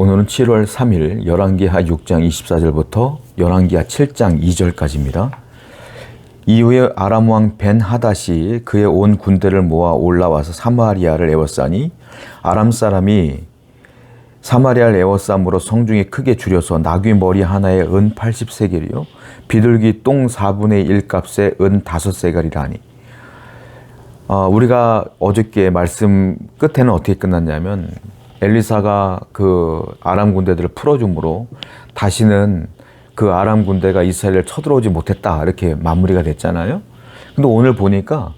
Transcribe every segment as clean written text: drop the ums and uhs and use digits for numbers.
오늘은 7월 3일 열왕기하 6장 24절부터 열왕기하 7장 2절까지입니다. 이후에 아람 왕 벤하닷이 그의 온 군대를 모아 올라와서 사마리아를 에워싸니 아람 사람이 사마리아를 에워싸므로 성중이 크게 줄여서 나귀 머리 하나에 은 80세겔이요 비둘기 똥 4분의 1 값에 은 5세겔이라 하니, 우리가 어저께 말씀 끝에는 어떻게 끝났냐면 엘리사가 그 아람 군대들을 풀어줌으로 다시는 그 아람 군대가 이스라엘을 쳐들어오지 못했다, 이렇게 마무리가 됐잖아요. 근데 오늘 보니까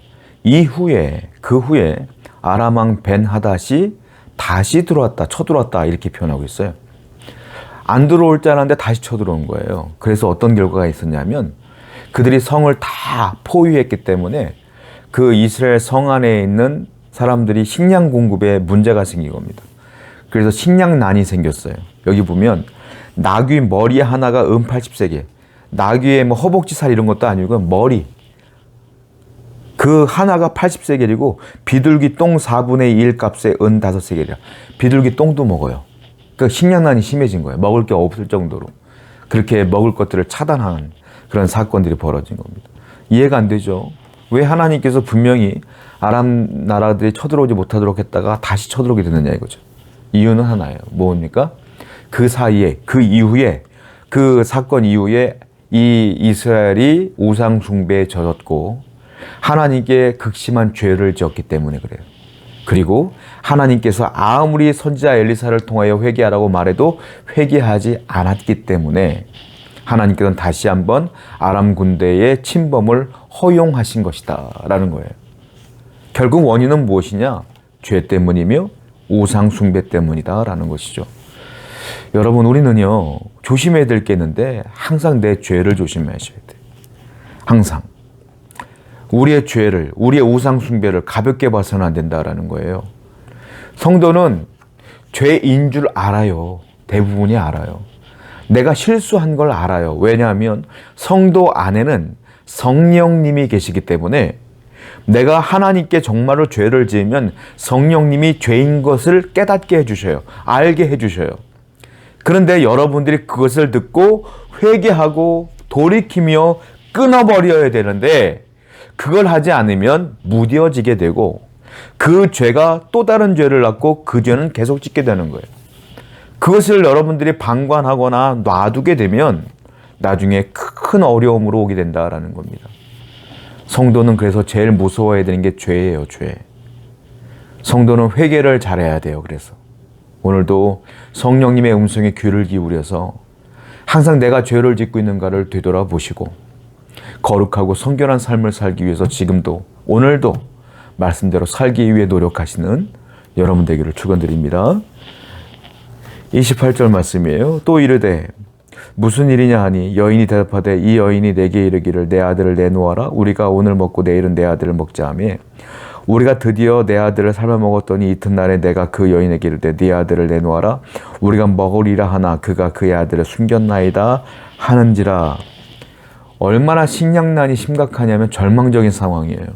그 후에 아람 왕 벤하닷이 다시 들어왔다, 쳐들어왔다, 이렇게 표현하고 있어요. 안 들어올 줄 알았는데 다시 쳐들어온 거예요. 그래서 어떤 결과가 있었냐면 그들이 성을 다 포위했기 때문에 그 이스라엘 성 안에 있는 사람들이 식량 공급에 문제가 생긴 겁니다. 그래서 식량난이 생겼어요. 여기 보면 나귀 머리 하나가 은 80세겔, 나귀의 뭐 허벅지 살 이런 것도 아니고 머리, 그 하나가 80세겔이고 비둘기 똥 4분의 1 값에 은 5세겔이야. 비둘기 똥도 먹어요. 그러니까 식량난이 심해진 거예요. 먹을 게 없을 정도로. 그렇게 먹을 것들을 차단하는 그런 사건들이 벌어진 겁니다. 이해가 안 되죠? 왜 하나님께서 분명히 아람 나라들이 쳐들어오지 못하도록 했다가 다시 쳐들어오게 됐느냐 이거죠. 이유는 하나예요. 뭡니까? 그 사이에, 그 이후에, 그 사건 이후에 이 이스라엘이 우상 숭배에 젖었고 하나님께 극심한 죄를 지었기 때문에 그래요. 그리고 하나님께서 아무리 선지자 엘리사를 통하여 회개하라고 말해도 회개하지 않았기 때문에 하나님께서는 다시 한번 아람 군대의 침범을 허용하신 것이다 라는 거예요. 결국 원인은 무엇이냐? 죄 때문이며 우상 숭배 때문이다 라는 것이죠. 여러분, 우리는요 조심해야 될 게 있는데 항상 내 죄를 조심하셔야 돼요. 항상 우리의 죄를, 우리의 우상 숭배를 가볍게 봐서는 안 된다라는 거예요. 성도는 죄인 줄 알아요. 대부분이 알아요. 내가 실수한 걸 알아요. 왜냐하면 성도 안에는 성령님이 계시기 때문에 내가 하나님께 정말로 죄를 지으면 성령님이 죄인 것을 깨닫게 해주셔요. 알게 해주셔요. 그런데 여러분들이 그것을 듣고 회개하고 돌이키며 끊어버려야 되는데 그걸 하지 않으면 무뎌지게 되고 그 죄가 또 다른 죄를 낳고 그 죄는 계속 짓게 되는 거예요. 그것을 여러분들이 방관하거나 놔두게 되면 나중에 큰 어려움으로 오게 된다라는 겁니다. 성도는 그래서 제일 무서워해야 되는 게 죄예요, 죄. 성도는 회개를 잘해야 돼요. 그래서 오늘도 성령님의 음성에 귀를 기울여서 항상 내가 죄를 짓고 있는가를 되돌아보시고 거룩하고 성결한 삶을 살기 위해서 지금도 오늘도 말씀대로 살기 위해 노력하시는 여러분 되기를 축원드립니다. 28절 말씀이에요. 또 이르되 무슨 일이냐 하니 여인이 대답하되 이 여인이 내게 이르기를 내 아들을 내놓아라. 우리가 오늘 먹고 내일은 내 아들을 먹자 하며 우리가 드디어 내 아들을 삶아 먹었더니 이튿날에 내가 그 여인에게 이르되 네 아들을 내놓아라. 우리가 먹으리라 하나 그가 그의 아들을 숨겼나이다 하는지라. 얼마나 식량난이 심각하냐면 절망적인 상황이에요.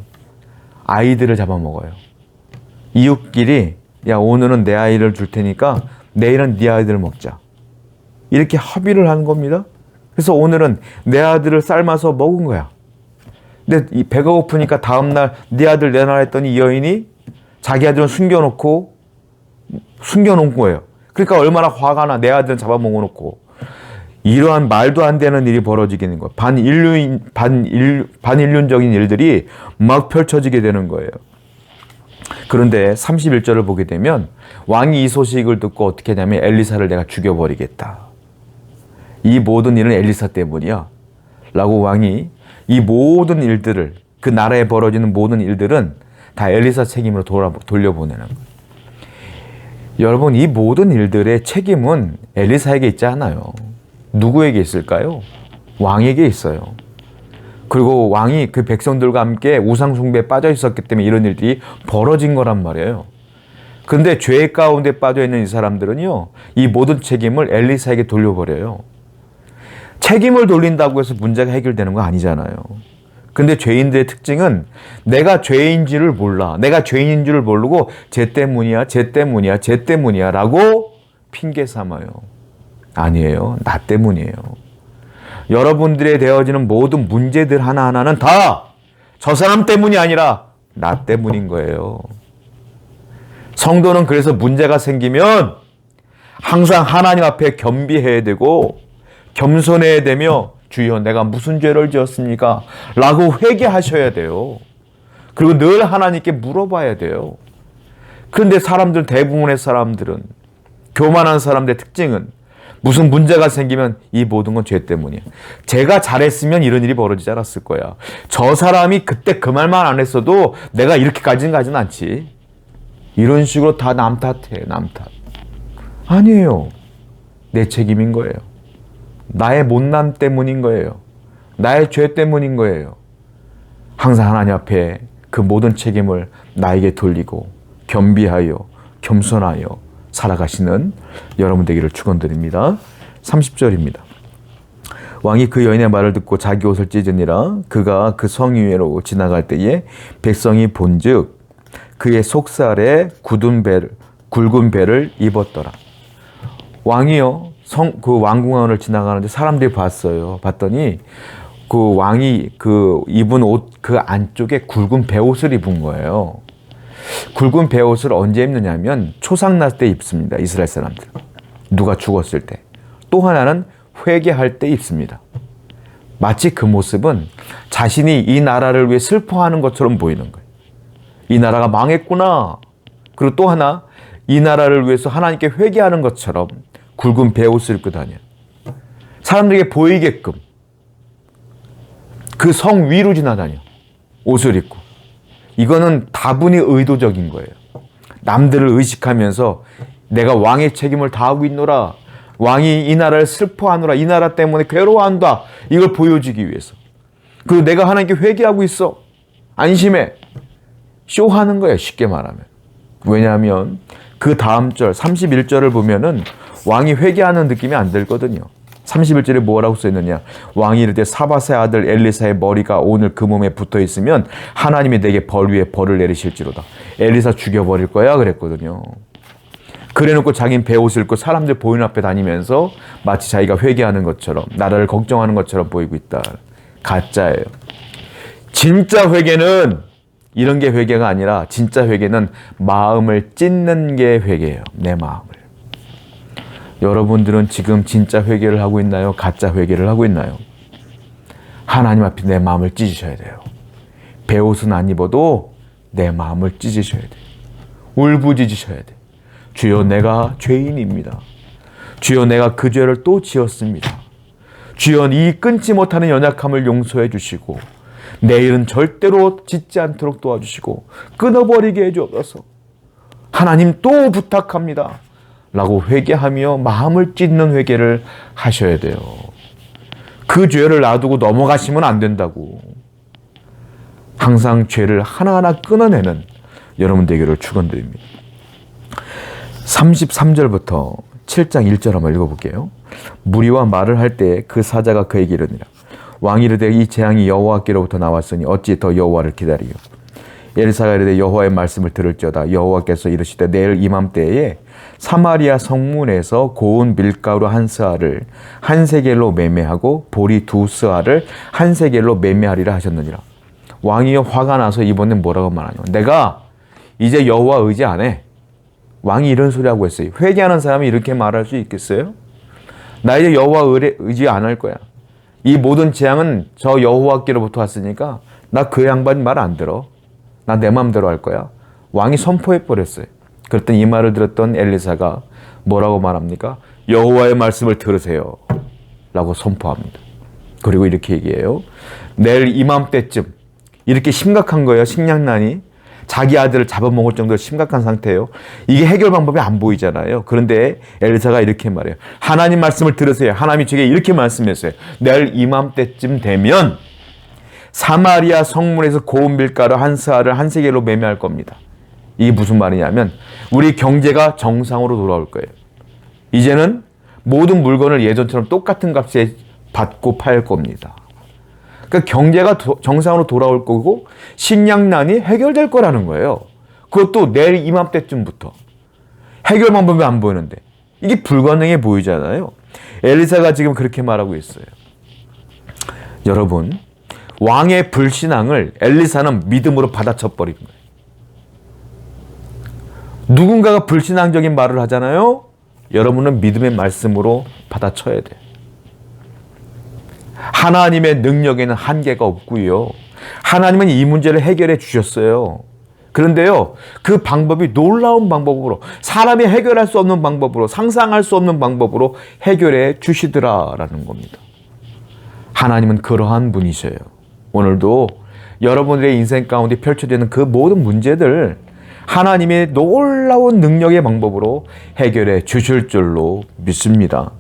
아이들을 잡아먹어요. 이웃끼리 야 오늘은 내 아이를 줄 테니까 내일은 네 아이들을 먹자. 이렇게 합의를 한 겁니다. 그래서 오늘은 내 아들을 삶아서 먹은 거야. 근데 이 배가 고프니까 다음날 네 아들 내놔라 했더니 이 여인이 자기 아들은 숨겨놓은 거예요. 그러니까 얼마나 화가 나. 내 아들은 잡아먹어놓고. 이러한 말도 안 되는 일이 벌어지게 거예요. 반인륜적인 일들이 막 펼쳐지게 되는 거예요. 그런데 31절을 보게 되면 왕이 이 소식을 듣고 어떻게 하냐면 엘리사를 내가 죽여버리겠다. 이 모든 일은 엘리사 때문이야 라고 왕이 이 모든 일들을, 그 나라에 벌어지는 모든 일들은 다 엘리사 책임으로 돌려보내는 거예요. 여러분, 이 모든 일들의 책임은 엘리사에게 있지 않아요. 누구에게 있을까요? 왕에게 있어요. 그리고 왕이 그 백성들과 함께 우상 숭배에 빠져 있었기 때문에 이런 일들이 벌어진 거란 말이에요. 그런데 죄 가운데 빠져 있는 이 사람들은요, 이 모든 책임을 엘리사에게 돌려버려요. 책임을 돌린다고 해서 문제가 해결되는 거 아니잖아요. 근데 죄인들의 특징은 내가 죄인지를 몰라. 내가 죄인인 줄을 모르고 쟤 때문이야 라고 핑계 삼아요. 아니에요. 나 때문이에요. 여러분들에 되어지는 모든 문제들 하나하나는 다 저 사람 때문이 아니라 나 때문인 거예요. 성도는 그래서 문제가 생기면 항상 하나님 앞에 겸비해야 되고 겸손해야 되며 주여 내가 무슨 죄를 지었습니까? 라고 회개하셔야 돼요. 그리고 늘 하나님께 물어봐야 돼요. 그런데 대부분의 사람들은 교만한 사람들의 특징은 무슨 문제가 생기면 이 모든 건 죄 때문이야. 제가 잘했으면 이런 일이 벌어지지 않았을 거야. 저 사람이 그때 그 말만 안 했어도 내가 이렇게까지는 가진 않지. 이런 식으로 다 남 탓해. 남 탓. 아니에요. 내 책임인 거예요. 나의 못남 때문인 거예요. 나의 죄 때문인 거예요. 항상 하나님 앞에 그 모든 책임을 나에게 돌리고 겸비하여 겸손하여 살아가시는 여러분 되기를 축원드립니다. 30절입니다. 왕이 그 여인의 말을 듣고 자기 옷을 찢으니라. 그가 그 성 위로 지나갈 때에 백성이 본즉 그의 속살에 굵은 배를 입었더라. 왕이요 그 왕궁안을 지나가는데 사람들이 봤어요. 봤더니 그 왕이 그 입은 옷 그 안쪽에 굵은 배옷을 입은 거예요. 굵은 배옷을 언제 입느냐면 초상 날 때 입습니다. 이스라엘 사람들. 누가 죽었을 때. 또 하나는 회개할 때 입습니다. 마치 그 모습은 자신이 이 나라를 위해 슬퍼하는 것처럼 보이는 거예요. 이 나라가 망했구나. 그리고 또 하나 이 나라를 위해서 하나님께 회개하는 것처럼 굵은 배옷을 입고 다녀요. 사람들에게 보이게끔 그 성 위로 지나다녀. 옷을 입고. 이거는 다분히 의도적인 거예요. 남들을 의식하면서 내가 왕의 책임을 다하고 있노라. 왕이 이 나라를 슬퍼하노라. 이 나라 때문에 괴로워한다. 이걸 보여주기 위해서. 그리고 내가 하나님께 회개하고 있어. 안심해. 쇼하는 거예요. 쉽게 말하면. 왜냐하면 그 다음 절 31절을 보면은 왕이 회개하는 느낌이 안 들거든요. 31절에 뭐라고 써있느냐. 왕이 이르되 사밧의 아들 엘리사의 머리가 오늘 그 몸에 붙어 있으면 하나님이 내게 벌 위에 벌을 내리실지로다. 엘리사 죽여버릴 거야 그랬거든요. 그래놓고 자기는 배옷을 입고 사람들 보이는 앞에 다니면서 마치 자기가 회개하는 것처럼 나라를 걱정하는 것처럼 보이고 있다. 가짜예요. 진짜 회개는 이런 게 회개가 아니라 진짜 회개는 마음을 찢는 게 회개예요. 내 마음을. 여러분들은 지금 진짜 회개를 하고 있나요? 가짜 회개를 하고 있나요? 하나님 앞에 내 마음을 찢으셔야 돼요. 배옷은 안 입어도 내 마음을 찢으셔야 돼요. 울부짖으셔야 돼요. 주여 내가 죄인입니다. 주여 내가 그 죄를 또 지었습니다. 주여 이 끊지 못하는 연약함을 용서해 주시고 내일은 절대로 짓지 않도록 도와주시고 끊어버리게 해주옵소서. 하나님 또 부탁합니다. 라고 회개하며 마음을 찢는 회개를 하셔야 돼요. 그 죄를 놔두고 넘어가시면 안 된다고. 항상 죄를 하나하나 끊어내는 여러분 되기를 축원드립니다. 33절부터 7장 1절 한번 읽어볼게요. 무리와 말을 할 때 그 사자가 그에게 이르니라. 왕이 이르되 이 재앙이 여호와께로부터 나왔으니 어찌 더 여호와를 기다리요. 엘리사가 이르되 여호와의 말씀을 들을지어다. 여호와께서 이르시되 내일 이맘때에 사마리아 성문에서 고운 밀가루 한 스아를 한 세겔로 매매하고 보리 두 스아를 한 세겔로 매매하리라 하셨느니라. 왕이여 화가 나서 이번엔 뭐라고 말하냐. 내가 이제 여호와 의지 안 해. 왕이 이런 소리 하고 있어요. 회개하는 사람이 이렇게 말할 수 있겠어요? 나 이제 여호와 의지 안 할 거야. 이 모든 재앙은 저 여호와께로부터 왔으니까 나 그 양반 말 안 들어. 나 내 마음대로 할 거야. 왕이 선포해 버렸어요. 그랬더니 이 말을 들었던 엘리사가 뭐라고 말합니까? 여호와의 말씀을 들으세요. 라고 선포합니다. 그리고 이렇게 얘기해요. 내일 이맘때쯤 이렇게 심각한 거예요. 식량난이. 자기 아들을 잡아먹을 정도로 심각한 상태예요. 이게 해결 방법이 안 보이잖아요. 그런데 엘리사가 이렇게 말해요. 하나님 말씀을 들으세요. 하나님이 제게 이렇게 말씀했어요. 내일 이맘때쯤 되면 사마리아 성문에서 고운 밀가루 한 스아를 한 세겔로 매매할 겁니다. 이게 무슨 말이냐면 우리 경제가 정상으로 돌아올 거예요. 이제는 모든 물건을 예전처럼 똑같은 값에 받고 팔 겁니다. 그러니까 경제가 정상으로 돌아올 거고 식량난이 해결될 거라는 거예요. 그것도 내일 이맘때쯤부터. 해결 방법이 안 보이는데 이게 불가능해 보이잖아요. 엘리사가 지금 그렇게 말하고 있어요. 여러분, 왕의 불신앙을 엘리사는 믿음으로 받아쳐버린 거예요. 누군가가 불신앙적인 말을 하잖아요. 여러분은 믿음의 말씀으로 받아쳐야 돼요. 하나님의 능력에는 한계가 없고요. 하나님은 이 문제를 해결해 주셨어요. 그런데요, 그 방법이 놀라운 방법으로, 사람이 해결할 수 없는 방법으로, 상상할 수 없는 방법으로 해결해 주시더라라는 겁니다. 하나님은 그러한 분이셔요. 오늘도 여러분들의 인생 가운데 펼쳐지는 그 모든 문제들 하나님의 놀라운 능력의 방법으로 해결해 주실 줄로 믿습니다.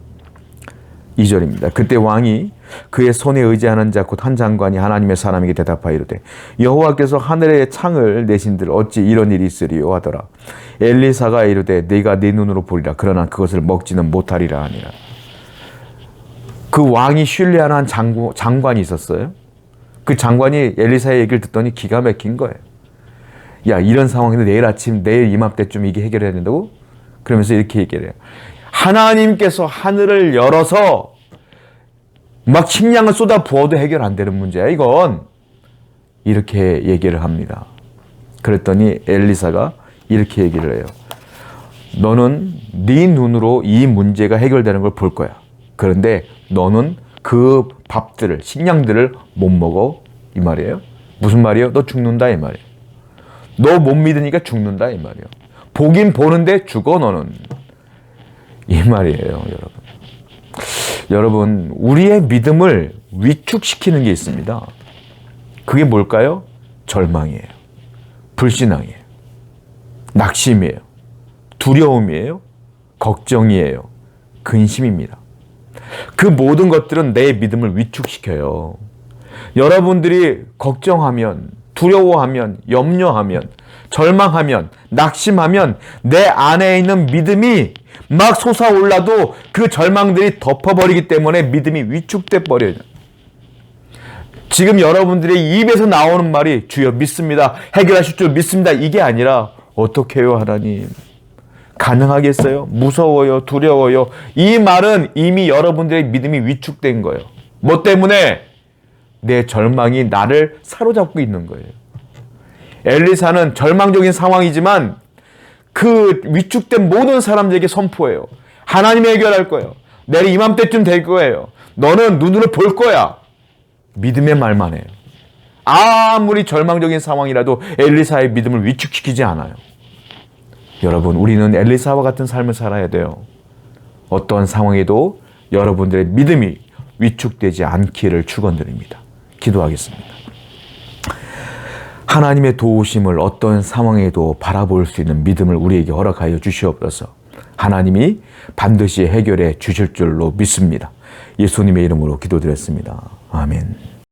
2절입니다. 그때 왕이 그의 손에 의지하는 자 곧 한 장관이 하나님의 사람에게 대답하여 이르되 여호와께서 하늘의 창을 내신들 어찌 이런 일이 있으리요 하더라. 엘리사가 이르되 네가 네 눈으로 보리라. 그러나 그것을 먹지는 못하리라 하니라. 그 왕이 신뢰하는 장관이 있었어요. 그 장관이 엘리사의 얘기를 듣더니 기가 막힌 거예요. 야, 이런 상황인데 내일 이맘때쯤 이게 해결해야 된다고? 그러면서 이렇게 얘기를 해요. 하나님께서 하늘을 열어서 막 식량을 쏟아 부어도 해결 안 되는 문제야, 이건. 이렇게 얘기를 합니다. 그랬더니 엘리사가 이렇게 얘기를 해요. 너는 네 눈으로 이 문제가 해결되는 걸 볼 거야. 그런데 너는 그 밥들을, 식량들을 못 먹어. 이 말이에요. 무슨 말이에요? 너 죽는다, 이 말이에요. 너 못 믿으니까 죽는다, 이 말이에요. 보긴 보는데 죽어, 너는. 이 말이에요, 여러분. 여러분, 우리의 믿음을 위축시키는 게 있습니다. 그게 뭘까요? 절망이에요. 불신앙이에요. 낙심이에요. 두려움이에요. 걱정이에요. 근심입니다. 그 모든 것들은 내 믿음을 위축시켜요. 여러분들이 걱정하면, 두려워하면, 염려하면, 절망하면, 낙심하면 내 안에 있는 믿음이 막 솟아올라도 그 절망들이 덮어버리기 때문에 믿음이 위축돼 버려요. 지금 여러분들의 입에서 나오는 말이 주여 믿습니다. 해결하실 줄 믿습니다. 이게 아니라 어떻게 해요 하나님? 가능하겠어요? 무서워요. 두려워요. 이 말은 이미 여러분들의 믿음이 위축된 거예요. 뭐 때문에? 내 절망이 나를 사로잡고 있는 거예요. 엘리사는 절망적인 상황이지만 그 위축된 모든 사람들에게 선포해요. 하나님이 해결할 거예요. 내일 이맘때쯤 될 거예요. 너는 눈으로 볼 거야. 믿음의 말만 해요. 아무리 절망적인 상황이라도 엘리사의 믿음을 위축시키지 않아요. 여러분, 우리는 엘리사와 같은 삶을 살아야 돼요. 어떠한 상황에도 여러분들의 믿음이 위축되지 않기를 축원드립니다. 기도하겠습니다. 하나님의 도우심을 어떤 상황에도 바라볼 수 있는 믿음을 우리에게 허락하여 주시옵소서. 하나님이 반드시 해결해 주실 줄로 믿습니다. 예수님의 이름으로 기도드렸습니다. 아멘.